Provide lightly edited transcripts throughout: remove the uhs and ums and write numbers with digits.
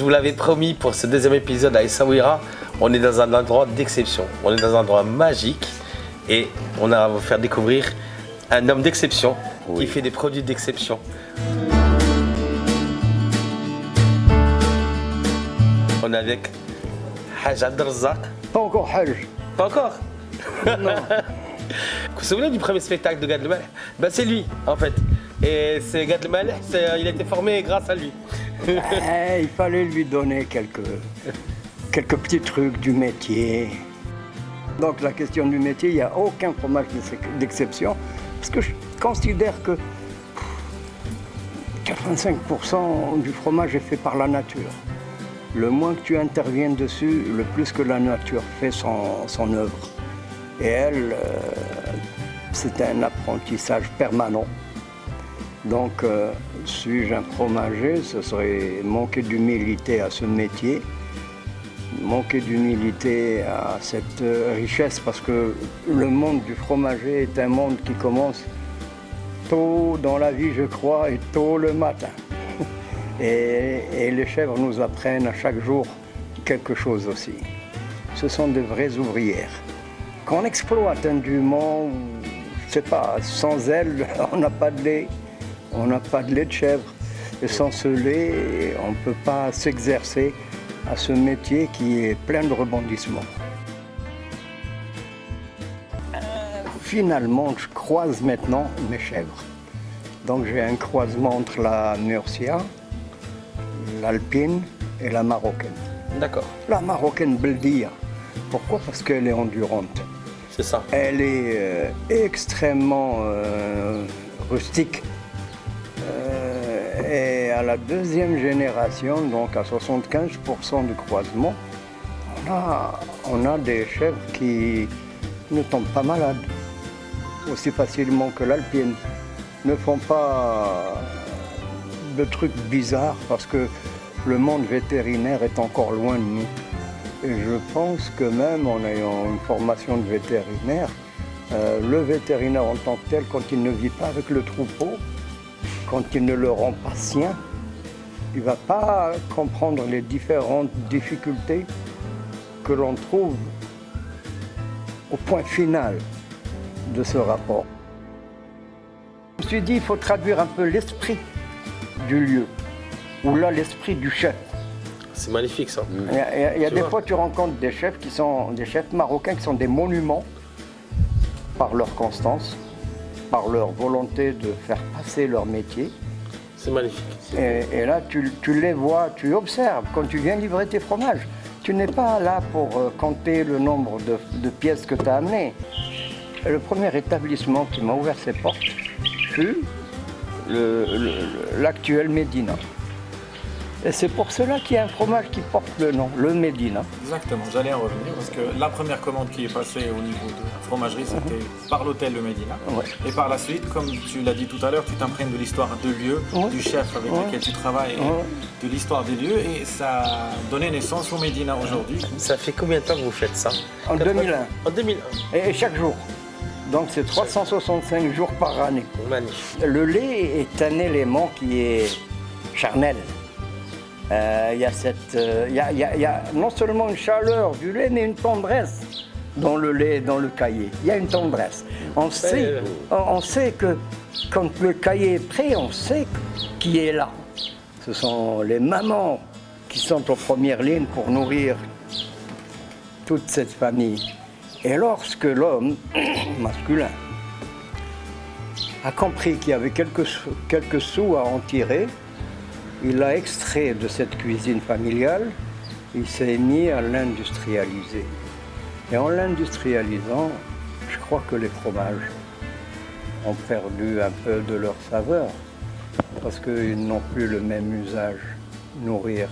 vous l'avez promis pour ce deuxième épisode à Essaouira, on est dans un endroit d'exception. On est dans un endroit magique et on va vous faire découvrir un homme d'exception qui fait des produits d'exception. On est avec Haj Abdelrazak. Pas encore Haj. Pas encore? Non. Vous vous souvenez du premier spectacle de Gad Elmaleh? Ben c'est lui en fait. Et c'est Gad Elmaleh, il a été formé grâce à lui. Il fallait lui donner quelques petits trucs du métier. Donc la question du métier, il n'y a aucun fromage d'exception. Parce que je considère que 85% du fromage est fait par la nature. Le moins que tu interviennes dessus, le plus que la nature fait son œuvre. Et elle, c'est un apprentissage permanent. Donc, suis-je un fromager, ce serait manquer d'humilité à ce métier, manquer d'humilité à cette richesse, parce que le monde du fromager est un monde qui commence tôt dans la vie, je crois, et tôt le matin. Et les chèvres nous apprennent à chaque jour quelque chose aussi. Ce sont de vraies ouvrières. Qu'on exploite indûment, je ne sais pas, sans elles, on n'a pas de lait. On n'a pas de lait de chèvre. Et sans ce lait, on ne peut pas s'exercer à ce métier qui est plein de rebondissements. Finalement, je croise maintenant mes chèvres. Donc j'ai un croisement entre la Murcia, l'alpine et la marocaine. D'accord. La marocaine Beldia. Pourquoi? Parce qu'elle est endurante. C'est ça. Elle est extrêmement rustique. Et à la deuxième génération, donc à 75% du croisement, on a des chèvres qui ne tombent pas malades aussi facilement que l'alpine, ne font pas de trucs bizarres parce que le monde vétérinaire est encore loin de nous. Et je pense que même en ayant une formation de vétérinaire, le vétérinaire en tant que tel, quand il ne vit pas avec le troupeau, quand il ne le rend pas sien, il ne va pas comprendre les différentes difficultés que l'on trouve au point final de ce rapport. Je me suis dit, il faut traduire un peu l'esprit du lieu, ou là l'esprit du chef. C'est magnifique ça. Il y a des fois tu rencontres des chefs qui sont des chefs marocains qui sont des monuments par leur constance, par leur volonté de faire passer leur métier. C'est magnifique. Et là, tu les vois, tu observes. Quand tu viens livrer tes fromages, tu n'es pas là pour compter le nombre de pièces que tu as amenées. Le premier établissement qui m'a ouvert ses portes fut l'actuel Médina. Et c'est pour cela qu'il y a un fromage qui porte le nom, le Médina. Exactement, j'allais en revenir parce que la première commande qui est passée au niveau de la fromagerie, c'était par l'hôtel Le Médina. Ouais. Et par la suite, comme tu l'as dit tout à l'heure, tu t'imprègnes de l'histoire de lieu, du chef avec lequel tu travailles, et de l'histoire des lieux, et ça a donné naissance au Médina aujourd'hui. Ça fait combien de temps que vous faites ça? En 2001. En 2001. Et chaque jour. Donc c'est 365 jours par année. Magnifique. Le lait est un élément qui est charnel. Il y a non seulement une chaleur du lait, mais une tendresse dans le lait, dans le caillé. Il y a une tendresse. On sait que quand le caillé est prêt, on sait qui est là. Ce sont les mamans qui sont aux premières lignes pour nourrir toute cette famille. Et lorsque l'homme masculin a compris qu'il y avait quelques sous à en tirer, il l'a extrait de cette cuisine familiale, il s'est mis à l'industrialiser. Et en l'industrialisant, je crois que les fromages ont perdu un peu de leur saveur, parce qu'ils n'ont plus le même usage, nourrir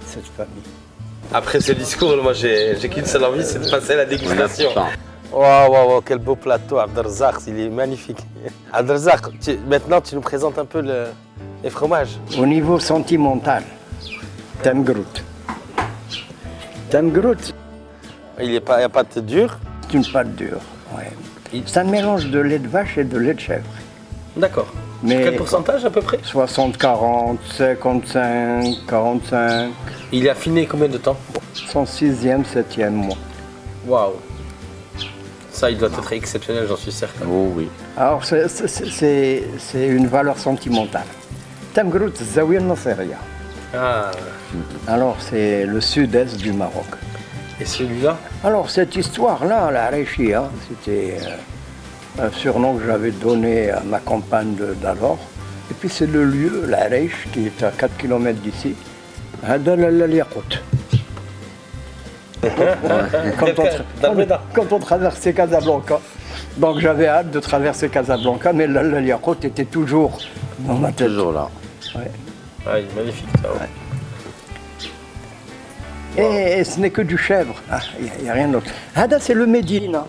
cette famille. Après ce discours, moi j'ai qu'une seule envie, c'est de passer à la dégustation. Waouh, quel beau plateau, Abdelrazak, il est magnifique. Abdelrazak, maintenant tu nous présentes un peu les fromages. Au niveau sentimental, Temgrout. Temgrout, Il n'y a pas de pâte dure. c'est une pâte dure. Ouais. C'est un mélange de lait de vache et de lait de chèvre. D'accord. Mais Quel pourcentage à peu près? 60-40, 55-45, Il est affiné combien de temps? son 6e, 7e mois. Waouh. Ça, il doit être exceptionnel, j'en suis certain. Oh oui. Alors c'est une valeur sentimentale. Tamgrout Zawiya Nasseria. Ah. Alors c'est le sud-est du Maroc. Et celui-là? Alors cette histoire-là, la Reichia, c'était un surnom que j'avais donné à ma compagne d'alors. Et puis c'est le lieu, la Reich, qui est à 4 km d'ici. Hada Lal Yakout. Quand on traversait Casablanca, donc j'avais hâte de traverser Casablanca, mais Lal Yakout était toujours dans ma tête. Toujours là. Ouais. Ah, il est magnifique, ça. Et ce n'est que du chèvre, il n'y a rien d'autre. Hada, c'est le Médina.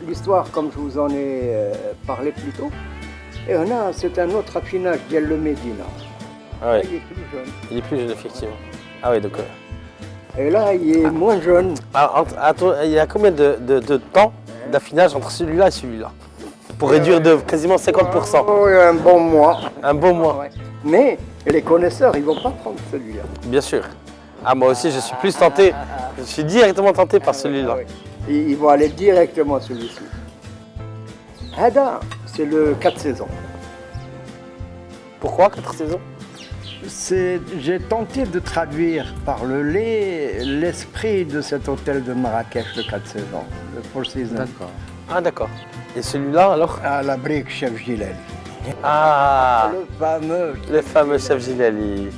L'histoire, comme je vous en ai parlé plus tôt, et là, c'est un autre affinage d'El le Médina. Ah ouais. Là, il est plus jeune. Il est plus jeune, effectivement. Ah oui, donc. Et là, il est moins jeune. Il y a combien de temps d'affinage entre celui-là et celui-là? Pour réduire de quasiment 50%. Oh, un bon mois. Un bon mois. Ouais. Mais les connaisseurs, ils ne vont pas prendre celui-là. Bien sûr. Ah, moi aussi, je suis plus tenté. Je suis directement tenté par celui-là. Oui. Ils vont aller directement à celui-ci. Hada, c'est le 4 saisons. Pourquoi 4 saisons? J'ai tenté de traduire par le lait l'esprit de cet hôtel de Marrakech, le 4 saisons, le Four Seasons. D'accord. Ah, d'accord. Et celui-là, alors? À la brique Chef Gilali. Ah, Le fameux. le fameux chef Gilali.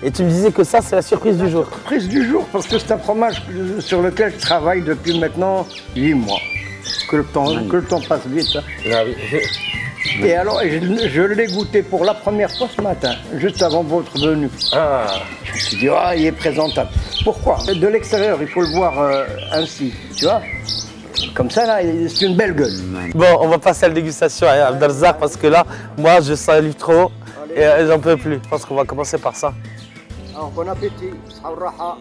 Et tu me disais que ça, c'est la surprise du jour. Prise du jour, parce que c'est un fromage sur lequel je travaille depuis maintenant 8 mois. Que le temps passe vite. Hein. Ah oui. Et alors, je l'ai goûté pour la première fois ce matin, juste avant votre venue. Ah, Je me suis dit, ah, il est présentable. Pourquoi? De l'extérieur, il faut le voir ainsi, tu vois. Comme ça, là, c'est une belle gueule. bon, on va passer à la dégustation à Abdelrazak parce que là, moi, je salive trop et j'en peux plus. Je pense qu'on va commencer par ça. Alors, bon appétit. Saouraha.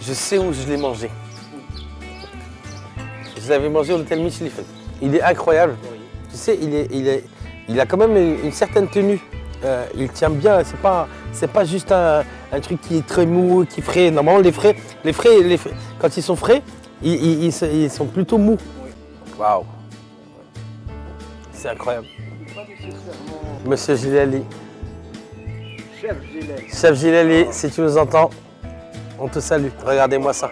Je sais où je l'ai mangé. Je l'avais mangé au hôtel Michelin. Il est incroyable. Tu sais, il a quand même une certaine tenue. Il tient bien. C'est pas juste un truc qui est très mou, qui est frais. Normalement, les frais, quand ils sont frais, ils sont plutôt mous. Waouh. C'est incroyable. Pas nécessairement Monsieur Gilali. Chef Gilali. Chef Gilali, si tu nous entends, on te salue. Regardez-moi ça.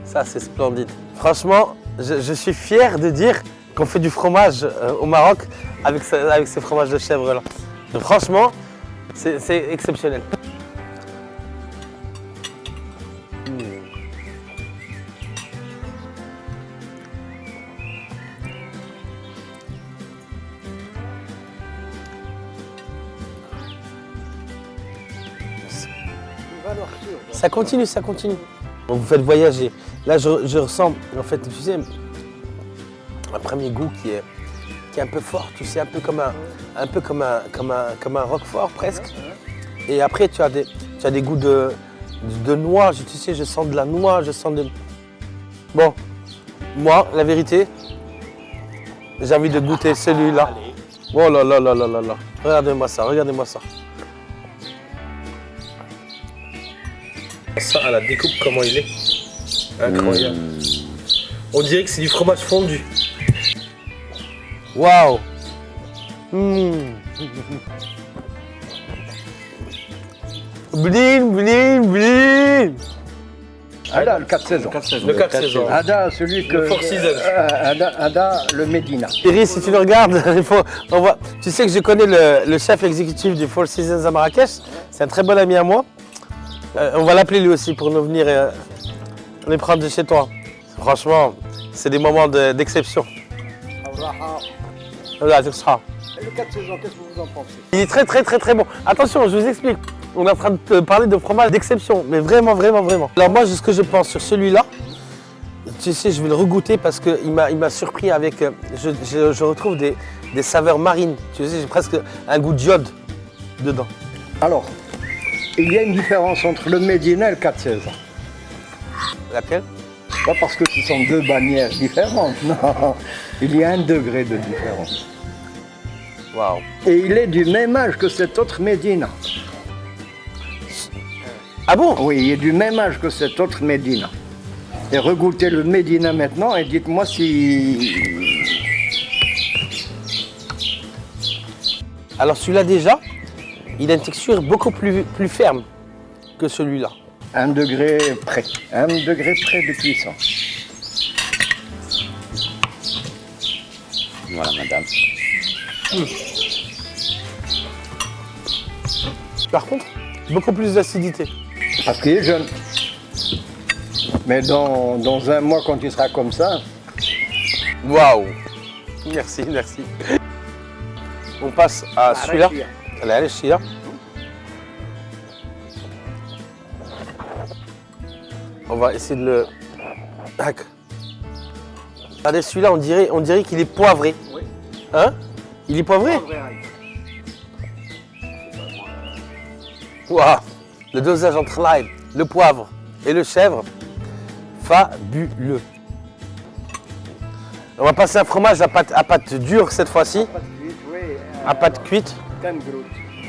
Ça, c'est splendide. Franchement, je suis fier de dire qu'on fait du fromage au Maroc avec ces fromages de chèvre-là. Franchement, c'est exceptionnel. Ça continue, ça continue. Vous faites voyager. Là, je ressens, en fait, tu sais, un premier goût qui est un peu fort, tu sais, un peu comme un roquefort presque. Et après, tu as des goûts de noix. Tu sais, je sens de la noix, je sens de... Bon, moi, la vérité, j'ai envie de goûter celui-là. Oh là là là là là là. Regardez-moi ça, regardez-moi ça. Ça à la découpe, comment il est. Incroyable. On dirait que c'est du fromage fondu. Waouh. Blin, blin, blin. Ada, le 4 saisons. Le 4 saisons. Ada, celui que... Le Four Seasons. Ada, le Médina. Iris, si tu le regardes, tu sais que je connais le chef exécutif du Four Seasons à Marrakech. C'est un très bon ami à moi. On va l'appeler lui aussi pour nous venir les prendre de chez toi. Franchement, c'est des moments d'exception. Voilà, c'est ça. Et le 4 saisons, qu'est-ce que vous en pensez? Il est très très très très bon. Attention, je vous explique. On est en train de parler de fromage d'exception, mais vraiment, vraiment, vraiment. Alors moi, ce que je pense sur celui-là, tu sais, je vais le regoûter parce qu'il m'a surpris avec... Je retrouve des saveurs marines. Tu sais, j'ai presque un goût d'iode dedans. Alors, il y a une différence entre le Médina et le 4 César. Laquelle? Pas parce que ce sont deux bannières différentes, non. Il y a 1 degré de différence. Waouh. Et il est du même âge que cet autre Médina. Ah bon? Oui, il est du même âge que cet autre Médina. Et regoutez le Médina maintenant et dites-moi si... Alors celui-là déjà, il a une texture beaucoup plus ferme que celui-là. 1 degré près. 1 degré près de cuisson. Voilà, madame. Par contre, beaucoup plus d'acidité. Parce qu'il est jeune. Mais dans 1 mois, quand il sera comme ça, Waouh. Merci, merci. On passe à celui-là. Allez, celui-là. On va essayer de le... Tac. Regardez, celui-là, on dirait qu'il est poivré. Oui. Hein? Il est poivré? Waouh. Le dosage entre l'ail, le poivre et le chèvre, fabuleux. On va passer un fromage à pâte dure cette fois-ci, à pâte cuite.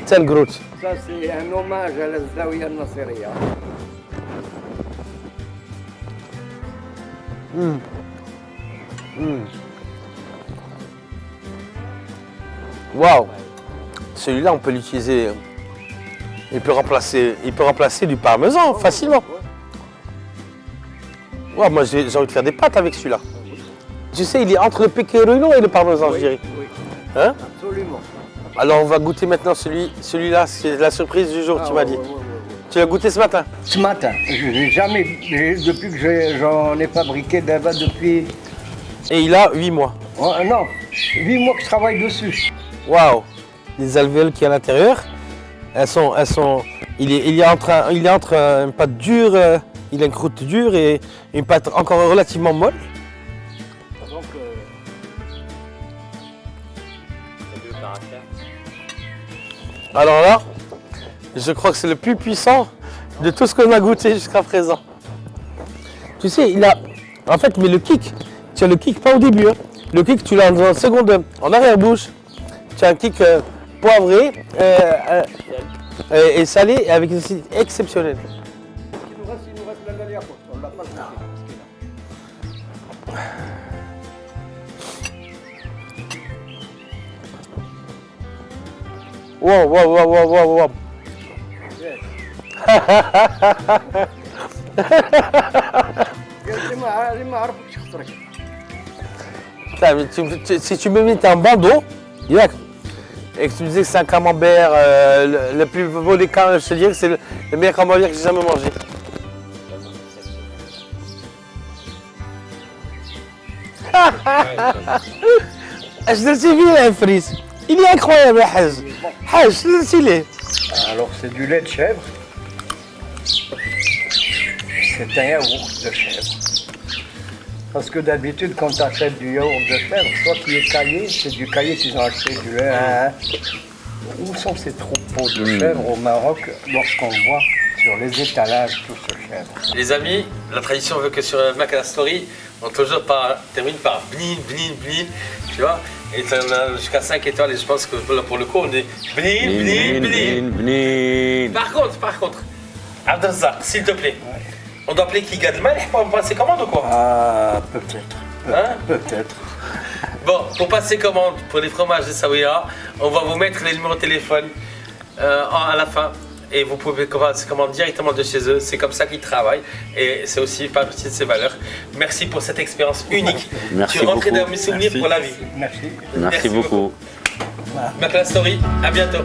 Tengrout. Ça, c'est un hommage à la Zawiya Nasiriya. Waouh. Celui-là, on peut l'utiliser. Il peut remplacer du parmesan facilement. Wow, moi, j'ai envie de faire des pâtes avec celui-là. Tu sais, il est entre le pecorino et le parmesan, je dirais. Oui, Hein? absolument. Alors, on va goûter maintenant celui-là. C'est la surprise du jour, tu m'as dit. Tu l'as goûté ce matin? Ce matin, depuis que j'en ai fabriqué d'Ava depuis... Et il a 8 mois. Oh, non, 8 mois que je travaille dessus. Waouh! Les alvéoles qui à l'intérieur, il est entre une pâte dure, il a une croûte dure et une pâte encore relativement molle. Donc, Alors là, je crois que c'est le plus puissant de tout ce qu'on a goûté jusqu'à présent. Tu sais, en fait, mais le kick, tu as le kick pas au début. Hein. Le kick, tu l'as dans une seconde, en arrière-bouche. Tu as un kick poivré et salé avec une acidité exceptionnelle. il nous reste la dernière fois. On l'a pas goûté. Wow, wow, wow, wow, wow, wow. Putain, mais si tu me mets un bandeau, et que tu me disais que c'est un camembert, le plus beau des cas, je te dirais que c'est le meilleur camembert que j'ai jamais mangé. Je te suis vu, Fris. Il est incroyable, Haj. Haj, je te le Alors, c'est du lait de chèvre. C'est un yaourt de chèvre. Parce que d'habitude, quand tu achètes du yaourt de chèvre, soit qui est caillé, c'est du caillé qu'ils ont acheté du lait. Hein. Où sont ces troupeaux de chèvres au Maroc lorsqu'on voit sur les étalages tout ce chèvre? Les amis, la tradition veut que sur Makala Story, on termine par blin, blin, blin, tu vois. Et tu en as jusqu'à 5 étoiles et je pense que pour le coup, on est blin, blin, blin. Blin. Par contre, Abdelzak, s'il te plaît, on doit appeler Kiga de Malih pour passer commande ou quoi? Ah, peut-être. Hein? Peut-être. Bon, pour passer commande pour les fromages de Zawiya, on va vous mettre les numéros de téléphone à la fin. Et vous pouvez passer commande directement de chez eux. C'est comme ça qu'ils travaillent. Et c'est aussi partie de ses valeurs. Merci pour cette expérience unique. Merci tu es rentré beaucoup. dans mes souvenirs pour la vie. Merci. Merci beaucoup. Makala Story, à bientôt.